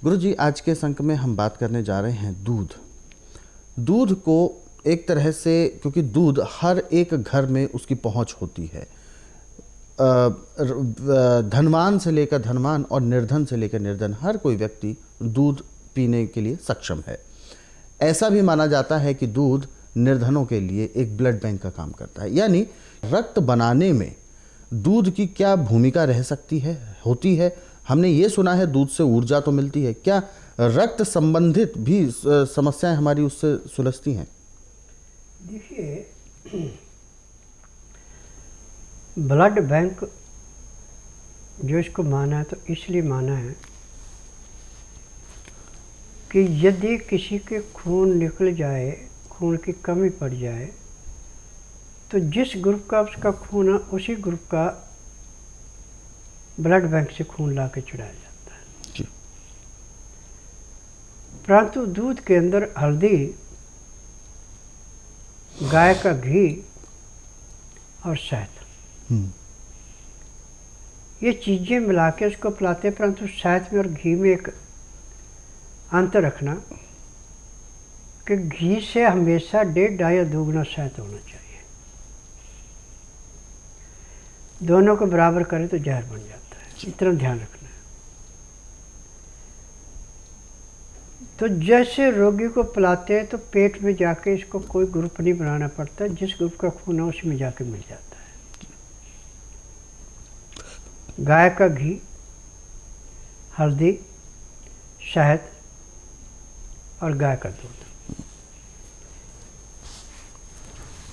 गुरुजी, आज के अंक में हम बात करने जा रहे हैं दूध को एक तरह से, क्योंकि दूध हर एक घर में उसकी पहुंच होती है। धनवान से लेकर धनवान और निर्धन से लेकर निर्धन हर कोई व्यक्ति दूध पीने के लिए सक्षम है। ऐसा भी माना जाता है कि दूध निर्धनों के लिए एक ब्लड बैंक का काम करता है। यानी रक्त बनाने में दूध की क्या भूमिका रह सकती है, होती है। हमने ये सुना है दूध से ऊर्जा तो मिलती है, क्या रक्त संबंधित भी समस्याएं हमारी उससे सुलझती हैं? देखिए, ब्लड बैंक जो इसको माना है तो इसलिए माना है कि यदि किसी के खून निकल जाए, खून की कमी पड़ जाए, तो जिस ग्रुप का उसका खून है उसी ग्रुप का ब्लड बैंक से खून ला के चढ़ाया जाता है जी। परंतु दूध के अंदर हल्दी, गाय का घी और शहद, ये चीज़ें मिला के उसको पिलाते हैं। परंतु शहद में और घी में एक अंतर रखना कि घी से हमेशा 1.5 या 2 गुना शहद होना चाहिए। दोनों को बराबर करें तो जहर बन जाता है, इतना ध्यान रखना है। तो जैसे रोगी को पिलाते हैं तो पेट में जाके इसको कोई ग्रुप नहीं बनाना पड़ता, जिस ग्रुप का खून है उसी में जाके मिल जाता है। गाय का घी, हल्दी, शहद और गाय का दूध,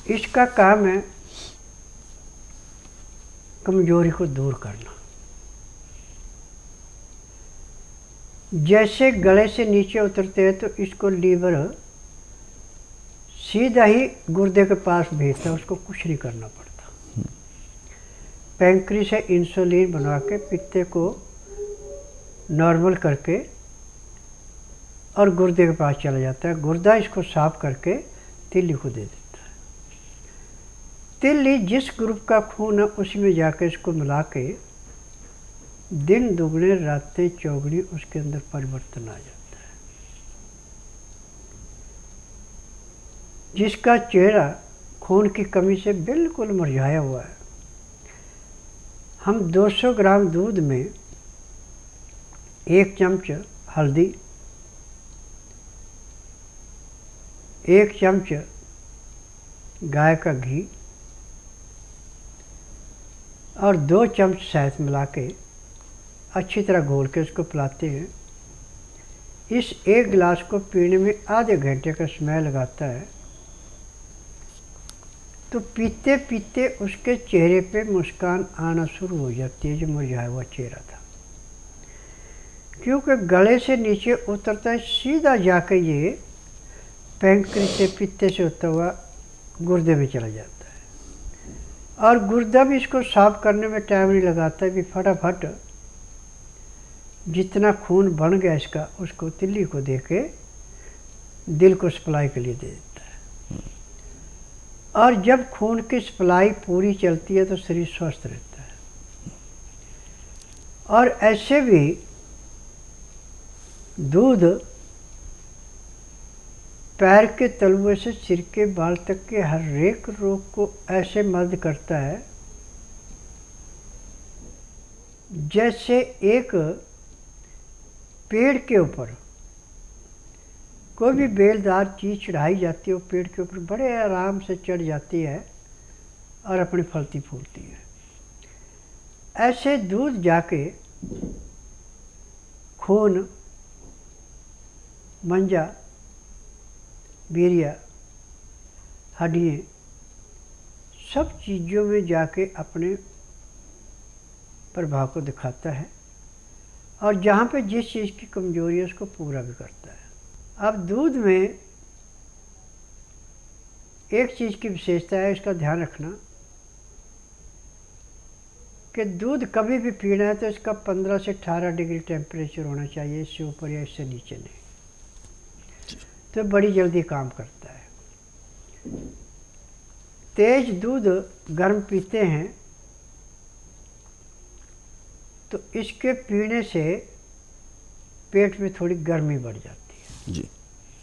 इसका काम है कमजोरी को दूर करना। जैसे गले से नीचे उतरते हैं तो इसको लीवर सीधा ही गुर्दे के पास भेजता है, उसको कुछ नहीं करना पड़ता। पैंक्री से इंसुलिन बना के पित्ते को नॉर्मल करके और गुर्दे के पास चला जाता है। गुर्दा इसको साफ करके तिल्ली को दे देता है। तिल्ली जिस ग्रुप का खून है उसी में जाके इसको मिला के दिन दुगने रातें चौगुनी उसके अंदर परिवर्तन आ जाता है। जिसका चेहरा खून की कमी से बिल्कुल मुरझाया हुआ है, हम 200 ग्राम दूध में 1 चम्मच हल्दी, 1 चम्मच गाय का घी और 2 चम्मच शहद मिला के अच्छी तरह घोल के उसको पिलाते हैं। इस 1 गिलास को पीने में आधे घंटे का समय लगाता है। तो पीते पीते उसके चेहरे पे मुस्कान आना शुरू हो जाती है, जो मुरझाया हुआ चेहरा था। क्योंकि गले से नीचे उतरता है, सीधा जाके ये पैंक्री से, पित्ते से होता हुआ गुर्दे में चला जाता है। और गुर्दा भी इसको साफ करने में टाइम नहीं लगाता है, भी फटाफट जितना खून बन गया इसका उसको तिल्ली को दे के दिल को सप्लाई के लिए दे देता है। और जब खून की सप्लाई पूरी चलती है तो शरीर स्वस्थ रहता है। और ऐसे भी दूध पैर के तलुए से सिर के बाल तक के हर एक रोग को ऐसे मर्द करता है जैसे एक पेड़ के ऊपर कोई भी बेलदार चीज़ चढ़ाई जाती है, वो पेड़ के ऊपर बड़े आराम से चढ़ जाती है और अपनी फलती फूलती है। ऐसे दूध जाके खून, मंजा, बीरिया, हड्डियाँ, सब चीज़ों में जाके अपने प्रभाव को दिखाता है और जहाँ पे जिस चीज़ की कमजोरी है उसको पूरा भी करता है। अब दूध में एक चीज़ की विशेषता है, इसका ध्यान रखना कि दूध कभी भी पीना है तो इसका 15 से 18 डिग्री टेम्परेचर होना चाहिए, इससे ऊपर या इससे नीचे नहीं, तो बड़ी जल्दी काम करता है। तेज दूध गर्म पीते हैं तो इसके पीने से पेट में थोड़ी गर्मी बढ़ जाती है। जी।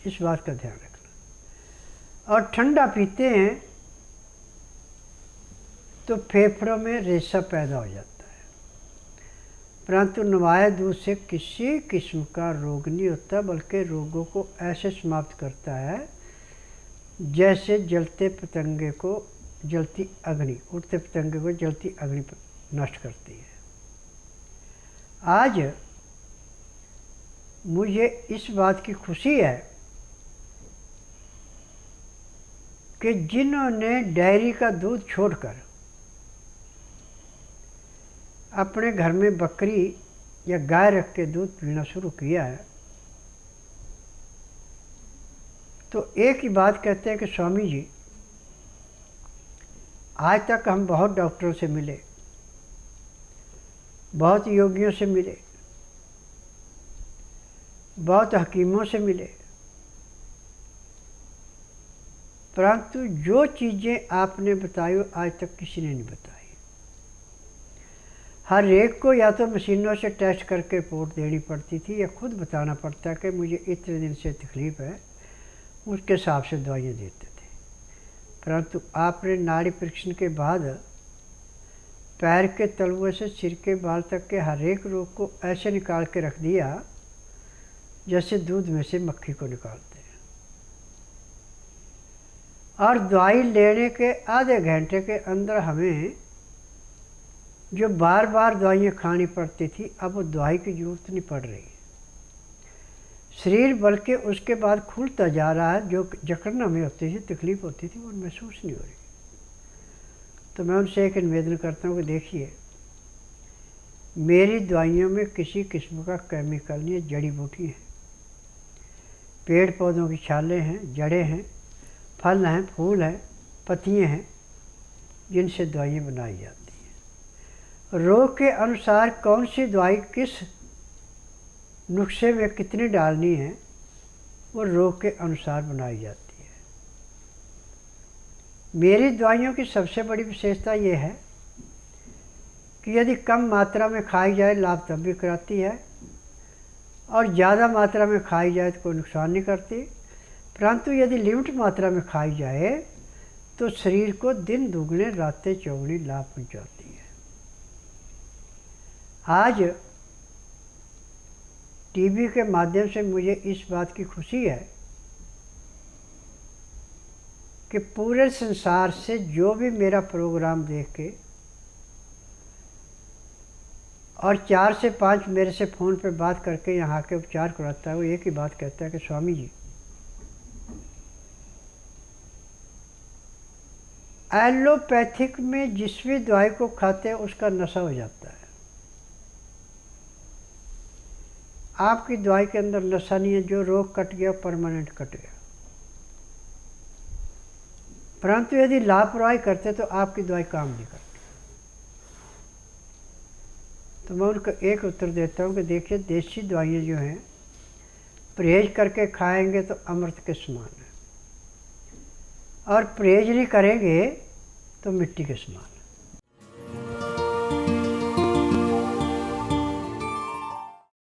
इस बात का ध्यान रखना। और ठंडा पीते हैं तो फेफड़ों में रेशा पैदा हो जाता है, परंतु नवाये दूध से किसी किस्म का रोग नहीं होता, बल्कि रोगों को ऐसे समाप्त करता है जैसे जलते पतंगे को जलती अग्नि, उड़ते पतंगे को जलती अग्नि नष्ट करती है। आज मुझे इस बात की खुशी है कि जिन्होंने डेयरी का दूध छोड़कर अपने घर में बकरी या गाय रख के दूध पीना शुरू किया है, तो एक ही बात कहते हैं कि स्वामी जी, आज तक हम बहुत डॉक्टरों से मिले, बहुत योगियों से मिले, बहुत हकीमों से मिले, परंतु जो चीज़ें आपने बताई आज तक किसी ने नहीं बताई। हर एक को या तो मशीनों से टेस्ट करके रिपोर्ट देनी पड़ती थी या खुद बताना पड़ता कि मुझे इतने दिन से तकलीफ़ है, उसके हिसाब से दवाइयाँ देते थे। परंतु आपने नाड़ी परीक्षण के बाद पैर के तलुए से सिर के बाल तक के हर एक रोग को ऐसे निकाल के रख दिया जैसे दूध में से मक्खी को निकालते हैं। और दवाई लेने के आधे घंटे के अंदर हमें जो बार बार दवाइयाँ खानी पड़ती थी, अब वो दवाई की ज़रूरत नहीं पड़ रही। शरीर बल्कि उसके बाद खुलता जा रहा है, जो जकड़ना में होती थी, तकलीफ़ होती थी, वो महसूस नहीं हो रही। तो मैं उनसे एक निवेदन करता हूँ कि देखिए, मेरी दवाइयों में किसी किस्म का केमिकल नहीं है, जड़ी बूटी है, पेड़ पौधों की छालें हैं, जड़ें हैं, फल हैं, फूल हैं, पत्तियाँ हैं, जिनसे दवाइयाँ बनाई जाती हैं। रोग के अनुसार कौन सी दवाई किस नुस्खे में कितनी डालनी है, वो रोग के अनुसार बनाई जाती है। मेरी दवाइयों की सबसे बड़ी विशेषता ये है कि यदि कम मात्रा में खाई जाए लाभ तब भी कराती है, और ज़्यादा मात्रा में खाई जाए तो कोई नुकसान नहीं करती, परंतु यदि लिमिट मात्रा में खाई जाए तो शरीर को दिन दुगने रातें चौगुनी लाभ पहुँचाती है। आज टीवी के माध्यम से मुझे इस बात की खुशी है कि पूरे संसार से जो भी मेरा प्रोग्राम देख के और 4 से 5 मेरे से फ़ोन पे बात करके यहाँ के उपचार कराता है, वो एक ही बात कहता है कि स्वामी जी, एलोपैथिक में जिस भी दवाई को खाते हैं उसका नशा हो जाता है, आपकी दवाई के अंदर नशा नहीं है, जो रोग कट गया परमानेंट कट गया। परंतु यदि लापरवाही करते तो आपकी दवाई काम नहीं करती। तो मैं उनको एक उत्तर देता हूँ कि देखिए, देसी दवाइयाँ जो हैं परहेज करके खाएंगे तो अमृत के समान है, और परहेज नहीं करेंगे तो मिट्टी के समान है।